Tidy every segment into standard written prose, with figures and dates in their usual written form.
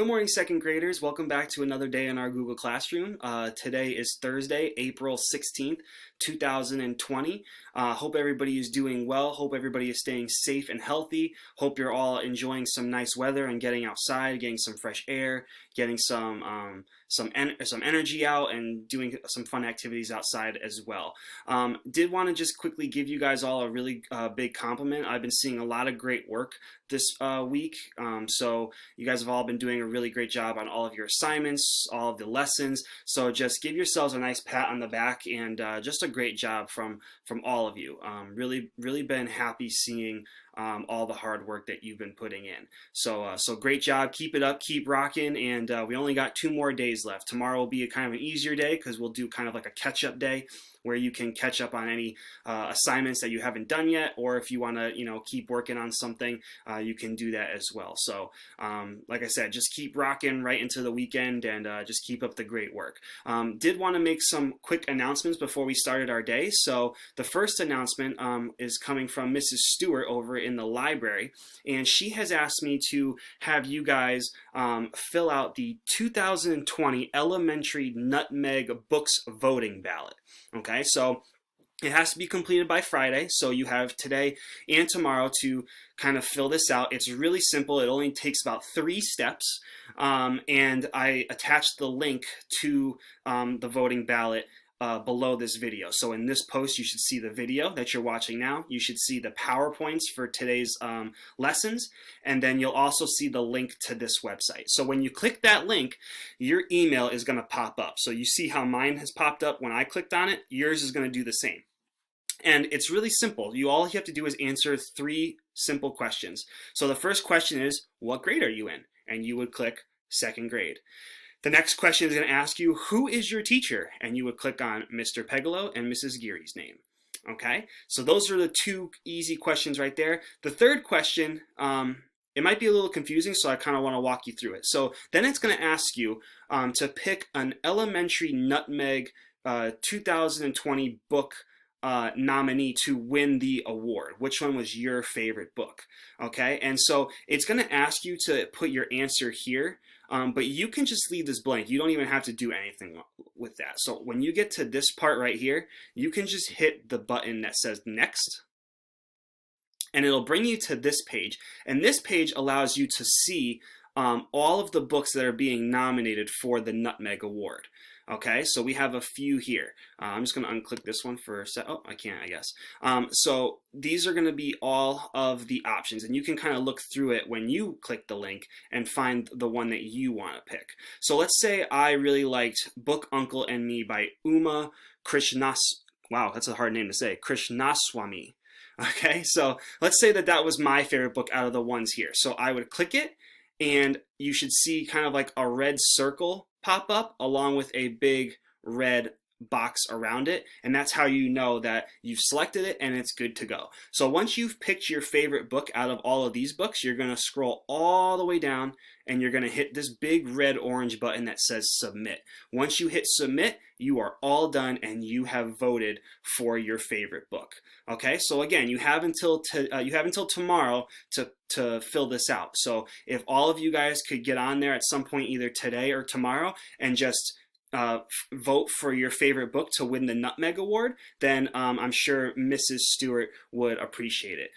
Good morning, second graders. Welcome back to another day in our Google Classroom. Today is Thursday, April 16th, 2020. Hope everybody is doing well. Hope everybody is staying safe and healthy. Hope you're all enjoying some nice weather and getting outside, getting some fresh air, getting some energy out, and doing some fun activities outside as well. Did want to just quickly give you guys all a really big compliment. I've been seeing a lot of great work this week. So you guys have all been doing a really great job on all of your assignments, all of the lessons. So just give yourselves a nice pat on the back, and just a great job from all of you. Really been happy seeing all the hard work that you've been putting in. So great job. Keep it up. Keep rocking. And we only got 2 more days left. Tomorrow will be a kind of an easier day because we'll do kind of like a catch-up day where you can catch up on any assignments that you haven't done yet, or if you want to, keep working on something, you can do that as well. So, like I said, just keep rocking right into the weekend, and just keep up the great work. Did want to make some quick announcements before we started our day. So the first announcement is coming from Mrs. Stewart over in the library, and she has asked me to have you guys fill out the 2020 Elementary Nutmeg Books voting ballot. Okay, so it has to be completed by Friday, so you have today and tomorrow to kind of fill this out. It's really simple. It only takes about 3 steps, and I attached the link to the voting ballot below this video. So in this post, you should see the video that you're watching now. You should see the PowerPoints for today's lessons, and then you'll also see the link to this website. So when you click that link, your email is going to pop up. So you see how mine has popped up when I clicked on it. Yours is going to do the same. And it's really simple. All you have to do is answer 3 simple questions. So the first question is, what grade are you in? And you would click 2nd grade. The next question is going to ask you, who is your teacher? And you would click on Mr. Pegalo and Mrs. Geary's name. Okay, so those are the 2 easy questions right there. The third question, it might be a little confusing, so I kind of want to walk you through it. So then it's going to ask you to pick an Elementary Nutmeg 2020 book nominee to win the award. Which one was your favorite book? Okay, and so it's going to ask you to put your answer here, but you can just leave this blank. You don't even have to do anything with that. So when you get to this part right here, you can just hit the button that says next, and it'll bring you to this page. And this page allows you to see all of the books that are being nominated for the Nutmeg Award. Okay, so we have a few here. I'm just going to unclick this one for a sec. Oh, I can't, I guess. So these are going to be all of the options, and you can kind of look through it when you click the link and find the one that you want to pick. So let's say I really liked Book Uncle and Me by Uma wow, that's a hard name to say, Krishnaswamy. Okay, so let's say that was my favorite book out of the ones here. So I would click it, and you should see kind of like a red circle pop up along with a big red box around it, and that's how you know that you've selected it and it's good to go. So once you've picked your favorite book out of all of these books, you're going to scroll all the way down, and you're going to hit this big red orange button that says submit. Once you hit submit, you are all done and you have voted for your favorite book. Okay, so again, you have until tomorrow to fill this out. So if all of you guys could get on there at some point, either today or tomorrow, and just vote for your favorite book to win the Nutmeg Award, then I'm sure Mrs. Stewart would appreciate it.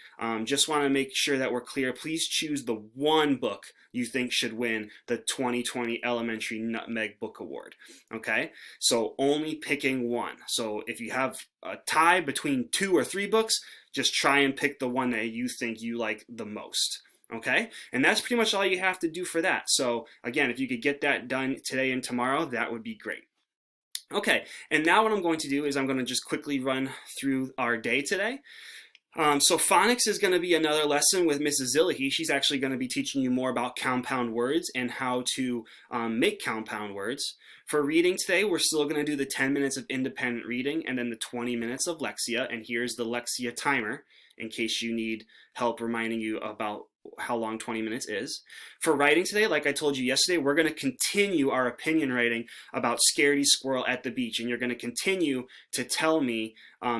Just want to make sure that we're clear. Please choose the one book you think should win the 2020 Elementary Nutmeg Book Award. Okay, so only picking one. So if you have a tie between 2 or 3 books, just try and pick the one that you think you like the most. Okay, and that's pretty much all you have to do for that. So again, if you could get that done today and tomorrow, that would be great. Okay, and now what I'm going to do is I'm going to just quickly run through our day today. So phonics is going to be another lesson with Mrs. Zillahy. She's actually going to be teaching you more about compound words and how to make compound words. For reading today, we're still going to do the 10 minutes of independent reading and then the 20 minutes of Lexia. And here's the Lexia timer in case you need help reminding you about how long 20 minutes is. For writing today, like I told you yesterday, we're going to continue our opinion writing about Scaredy Squirrel at the Beach, and you're going to continue to tell me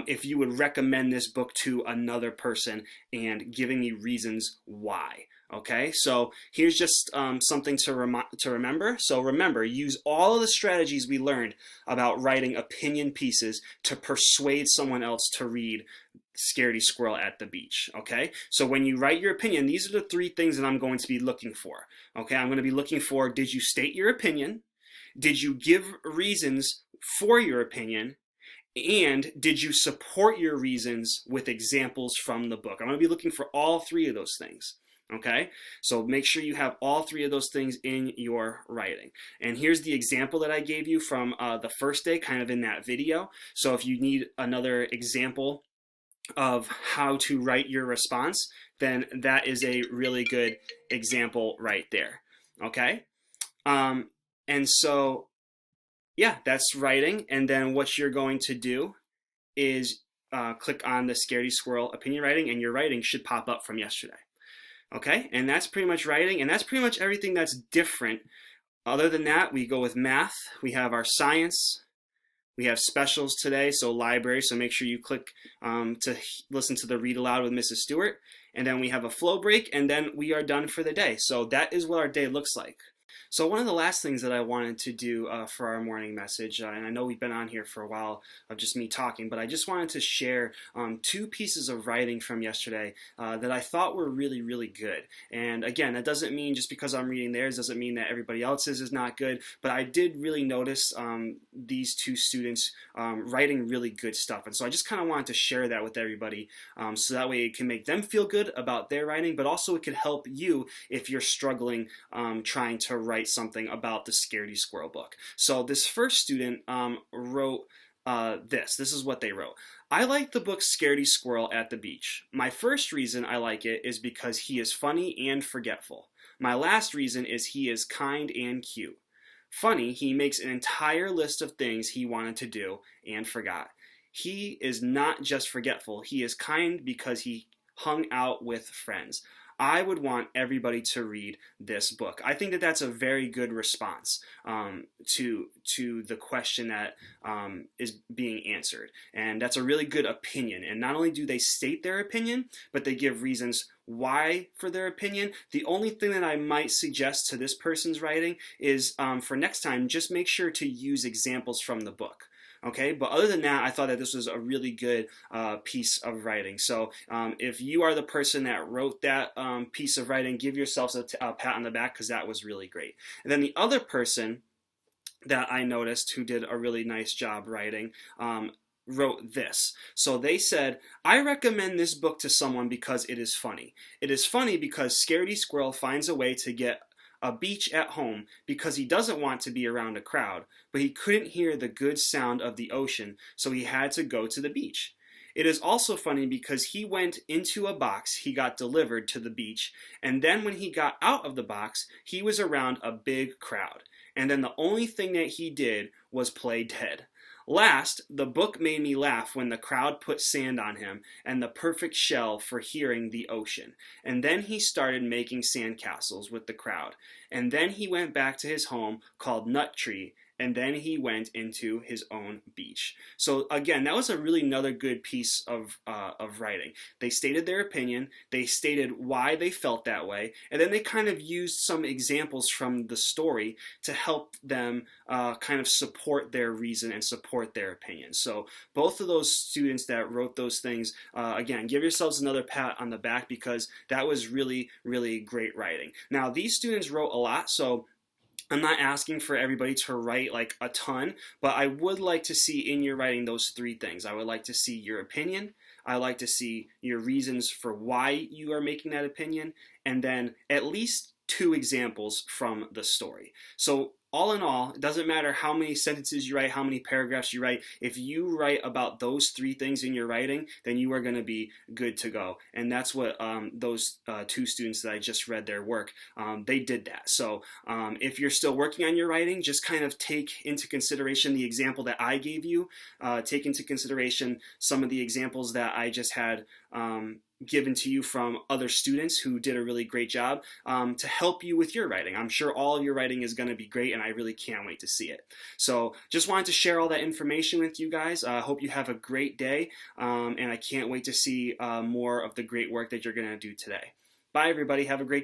if you would recommend this book to another person and giving me reasons why. Okay, so here's just something to remember. So remember, use all of the strategies we learned about writing opinion pieces to persuade someone else to read Scaredy Squirrel at the Beach. Okay, so when you write your opinion, these are the three things that I'm going to be looking for. Okay, I'm going to be looking for, did you state your opinion? Did you give reasons for your opinion? And did you support your reasons with examples from the book? I'm going to be looking for all three of those things. Okay, so make sure you have all three of those things in your writing. And here's the example that I gave you from the first day, kind of in that video. So if you need another example of how to write your response, then that is a really good example right there. Okay, and so yeah, that's writing. And then what you're going to do is click on the Scaredy Squirrel opinion writing, and your writing should pop up from yesterday. Okay, and that's pretty much writing, and that's pretty much everything that's different. Other than that, we go with math. We have our science. We have specials today, so library, so make sure you click to listen to the read aloud with Mrs. Stewart. And then we have a flow break, and then we are done for the day. So that is what our day looks like. So one of the last things that I wanted to do for our morning message, and I know we've been on here for a while of just me talking, but I just wanted to share two pieces of writing from yesterday that I thought were really, really good. And again, that doesn't mean just because I'm reading theirs doesn't mean that everybody else's is not good, but I did really notice these two students writing really good stuff. And so I just kind of wanted to share that with everybody so that way it can make them feel good about their writing, but also it could help you if you're struggling trying to write something about the Scaredy Squirrel book. So this first student wrote this. This is what they wrote. I like the book Scaredy Squirrel at the Beach. My first reason I like it is because he is funny and forgetful. My last reason is he is kind and cute. Funny, he makes an entire list of things he wanted to do and forgot. He is not just forgetful, he is kind because he hung out with friends. I would want everybody to read this book. I think that that's a very good response to the question that is being answered. And that's a really good opinion. And not only do they state their opinion, but they give reasons why for their opinion. The only thing that I might suggest to this person's writing is for next time, just make sure to use examples from the book. Okay, but other than that, I thought that this was a really good piece of writing. So if you are the person that wrote that piece of writing, give yourselves a pat on the back because that was really great. And then the other person that I noticed who did a really nice job writing wrote this. So they said, I recommend this book to someone because it is funny. It is funny because Scaredy Squirrel finds a way to get a beach at home because he doesn't want to be around a crowd, but he couldn't hear the good sound of the ocean, so he had to go to the beach. It is also funny because he went into a box he got delivered to the beach, and then when he got out of the box, he was around a big crowd. And then the only thing that he did was play dead. Last, the book made me laugh when the crowd put sand on him and the perfect shell for hearing the ocean. And then he started making sandcastles with the crowd. And then he went back to his home called Nut Tree, and then he went into his own beach. So again, that was a really another good piece of writing. They stated their opinion, they stated why they felt that way, and then they kind of used some examples from the story to help them kind of support their reason and support their opinion. So both of those students that wrote those things, again, give yourselves another pat on the back because that was really, really great writing. Now, these students wrote a lot, so I'm not asking for everybody to write like a ton, but I would like to see in your writing those three things. I would like to see your opinion, I like to see your reasons for why you are making that opinion, and then at least 2 examples from the story. So all in all, it doesn't matter how many sentences you write, how many paragraphs you write. If you write about those 3 things in your writing, then you are going to be good to go. And that's what those 2 students that I just read their work, they did that. So if you're still working on your writing, just kind of take into consideration the example that I gave you. Take into consideration some of the examples that I just had given to you from other students who did a really great job to help you with your writing. I'm sure all of your writing is going to be great, and I really can't wait to see it. So just wanted to share all that information with you guys. I hope you have a great day, and I can't wait to see more of the great work that you're going to do today. Bye, everybody. Have a great day.